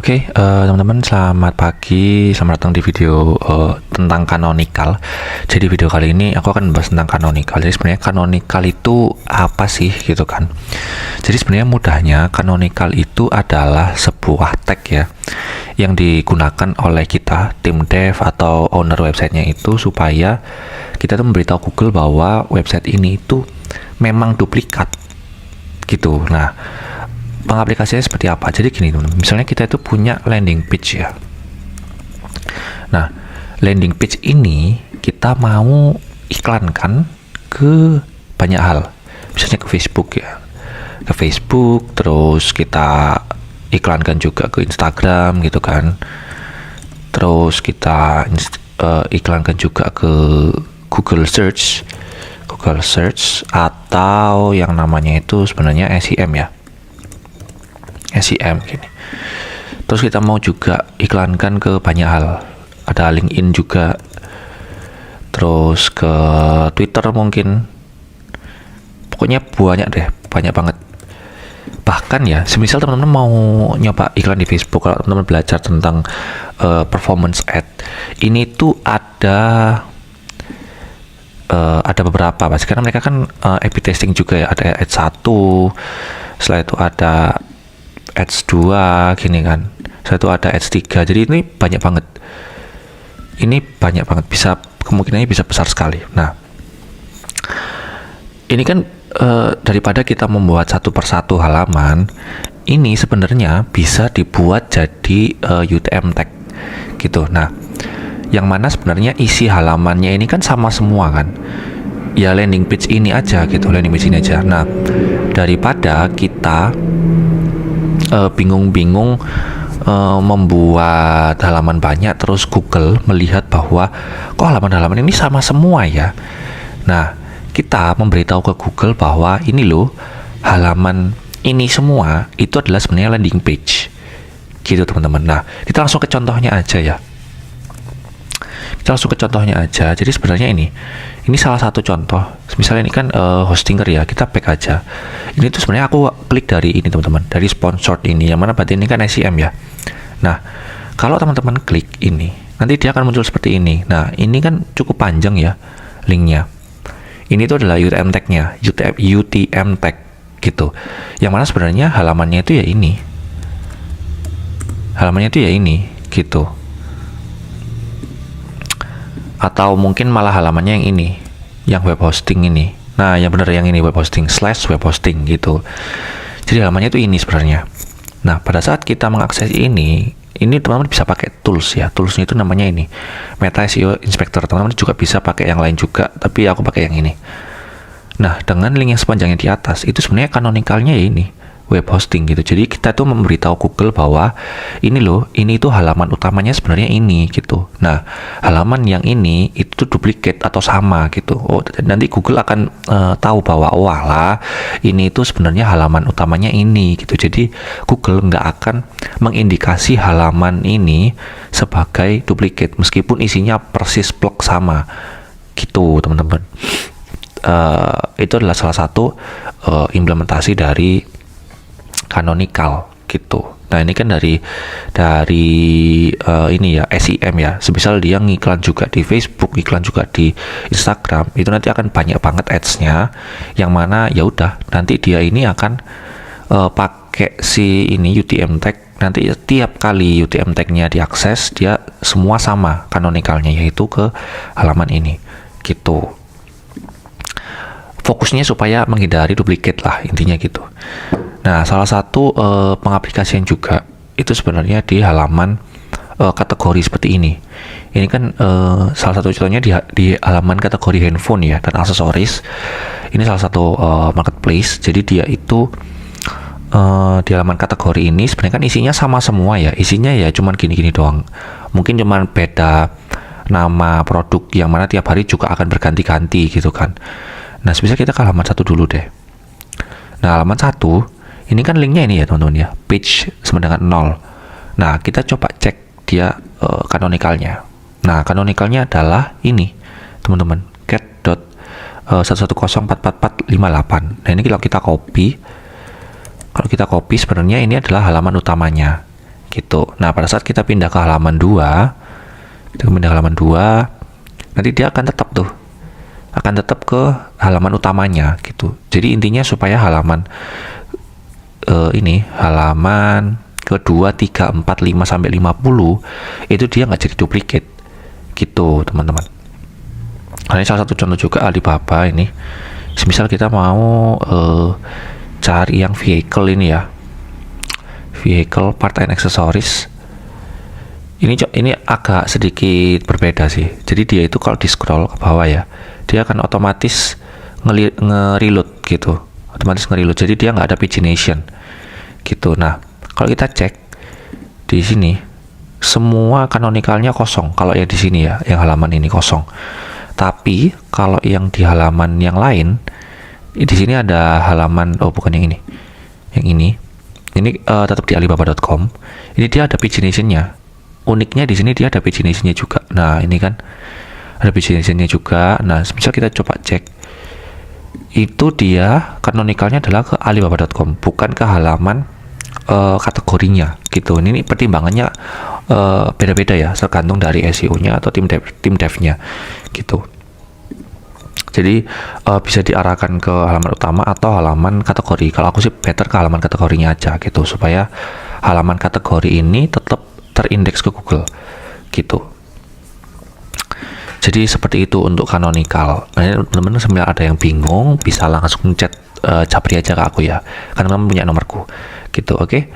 Teman-teman, selamat pagi. Selamat datang di video tentang canonical. Jadi video kali ini aku akan membahas tentang canonical. Jadi sebenarnya canonical itu apa sih gitu kan? Jadi sebenarnya mudahnya canonical itu adalah sebuah tag ya yang digunakan oleh kita, tim dev atau owner websitenya itu, supaya kita tuh memberitahu Google bahwa website ini itu memang duplikat gitu. Nah, pengaplikasiannya seperti apa? Jadi gini teman-teman, misalnya kita itu punya landing page ya. Nah, landing page ini kita mau iklankan ke banyak hal, misalnya ke Facebook ya, ke Facebook, terus kita iklankan juga ke Instagram gitu kan, terus kita iklankan juga ke Google Search, atau yang namanya itu sebenarnya SEM ya, SEM gini. Terus kita mau juga iklankan ke banyak hal, ada LinkedIn juga, terus ke Twitter mungkin, pokoknya banyak deh, banyak banget. Bahkan ya, semisal teman-teman mau nyoba iklan di Facebook, kalau teman-teman belajar tentang performance ad, ini tuh ada beberapa pasti, karena mereka kan A/B testing juga ya, ada ad 1, setelah itu ada ads 2 gini kan, setelah itu ada ads 3. Jadi ini banyak banget, bisa, kemungkinannya bisa besar sekali. Nah, ini kan daripada kita membuat satu persatu halaman, ini sebenarnya bisa dibuat jadi UTM tag gitu. Nah, yang mana sebenarnya isi halamannya ini kan sama semua kan ya, landing page ini aja gitu, landing page ini aja. Nah, daripada kita bingung-bingung membuat halaman banyak, terus Google melihat bahwa kok halaman-halaman ini sama semua ya. Nah, kita memberitahu ke Google bahwa ini loh, halaman ini semua itu adalah sebenarnya landing page gitu teman-teman. Nah, kita langsung ke contohnya aja ya. Jadi sebenarnya ini salah satu contoh. Misalnya ini kan Hostinger ya, kita back aja. Ini tuh sebenarnya aku klik dari ini teman-teman, dari sponsored ini, yang mana berarti ini kan SEM ya. Nah, kalau teman-teman klik ini, nanti dia akan muncul seperti ini. Nah, ini kan cukup panjang ya linknya. Ini tuh adalah UTM tag-nya, UTM tag gitu. Yang mana sebenarnya halamannya itu ya ini. Gitu. Atau mungkin malah halamannya yang ini, yang web hosting ini. Nah, yang benar yang ini, web hosting / web hosting gitu. Jadi halamannya itu ini sebenarnya. Nah, pada saat kita mengakses ini teman-teman bisa pakai tools ya. Toolsnya itu namanya ini, Meta SEO Inspector. Teman-teman juga bisa pakai yang lain juga, tapi aku pakai yang ini. Nah, dengan link yang sepanjangnya di atas, itu sebenarnya canonicalnya ya ini, web hosting gitu. Jadi kita tuh memberitahu Google bahwa ini loh, ini tuh halaman utamanya sebenarnya ini gitu. Nah, halaman yang ini itu tuh duplicate atau sama gitu. Oh, nanti Google akan tahu bahwa walah, ini tuh sebenarnya halaman utamanya ini gitu. Jadi Google nggak akan mengindikasi halaman ini sebagai duplicate meskipun isinya persis plek sama gitu teman-teman. Itu adalah salah satu implementasi dari canonical gitu. Nah, ini kan dari ini ya, SEM ya. Semisal dia ngiklan juga di Facebook, iklan juga di Instagram, itu nanti akan banyak banget ads-nya, yang mana ya udah nanti dia ini akan pakai si ini UTM tag. Nanti tiap kali UTM tag-nya diakses, dia semua sama canonicalnya, yaitu ke halaman ini gitu. Fokusnya supaya menghindari duplikat lah, intinya gitu. Nah, salah satu pengaplikasian juga itu sebenarnya di halaman kategori seperti ini. Ini kan salah satu contohnya di halaman kategori handphone ya dan aksesoris. Ini salah satu marketplace. Jadi dia itu di halaman kategori ini sebenarnya kan isinya sama semua ya. Isinya ya cuman gini-gini doang. Mungkin cuman beda nama produk, yang mana tiap hari juga akan berganti-ganti gitu kan. Nah, semisal kita ke halaman 1 dulu deh. Nah, halaman 1 ini kan linknya ini ya teman-teman ya, page sama dengan 0. Nah, kita coba cek dia canonicalnya. Nah, canonicalnya adalah ini teman-teman, cat.1104458. Nah, ini kalau kita copy sebenarnya ini adalah halaman utamanya gitu. Nah, pada saat kita pindah ke halaman 2, nanti dia akan tetap ke halaman utamanya gitu. Jadi intinya supaya halaman halaman kedua, 3, 4, 5 sampai 50 itu dia nggak jadi duplicate gitu, teman-teman. Nah, ini salah satu contoh juga Alibaba ini. Misal kita mau cari yang vehicle ini ya, vehicle part and accessories. Ini agak sedikit berbeda sih. Jadi dia itu kalau di scroll ke bawah ya, dia akan otomatis nge-reload gitu. Jadi dia nggak ada pagination gitu. Nah, kalau kita cek di sini, semua canonical-nya kosong. Kalau yang di sini ya, yang halaman ini kosong. Tapi kalau yang di halaman yang lain, di sini ada halaman, bukan yang ini. Yang ini tetap di alibaba.com. Ini dia ada pagination-nya. Uniknya di sini dia ada pagination-nya juga. Nah, ini kan ada pagination-nya juga. Nah, misal kita coba cek, itu dia canonical-nya adalah ke alibaba.com, bukan ke halaman kategorinya gitu. Ini pertimbangannya beda-beda ya, tergantung dari SEO-nya atau tim dev-nya gitu. Jadi bisa diarahkan ke halaman utama atau halaman kategori. Kalau aku sih better ke halaman kategorinya aja gitu, supaya halaman kategori ini tetap terindeks ke Google gitu. Jadi seperti itu untuk canonical. Nah, teman-teman sebenarnya ada yang bingung bisa langsung chat Japri aja ke aku ya, karena teman punya nomorku gitu. Oke.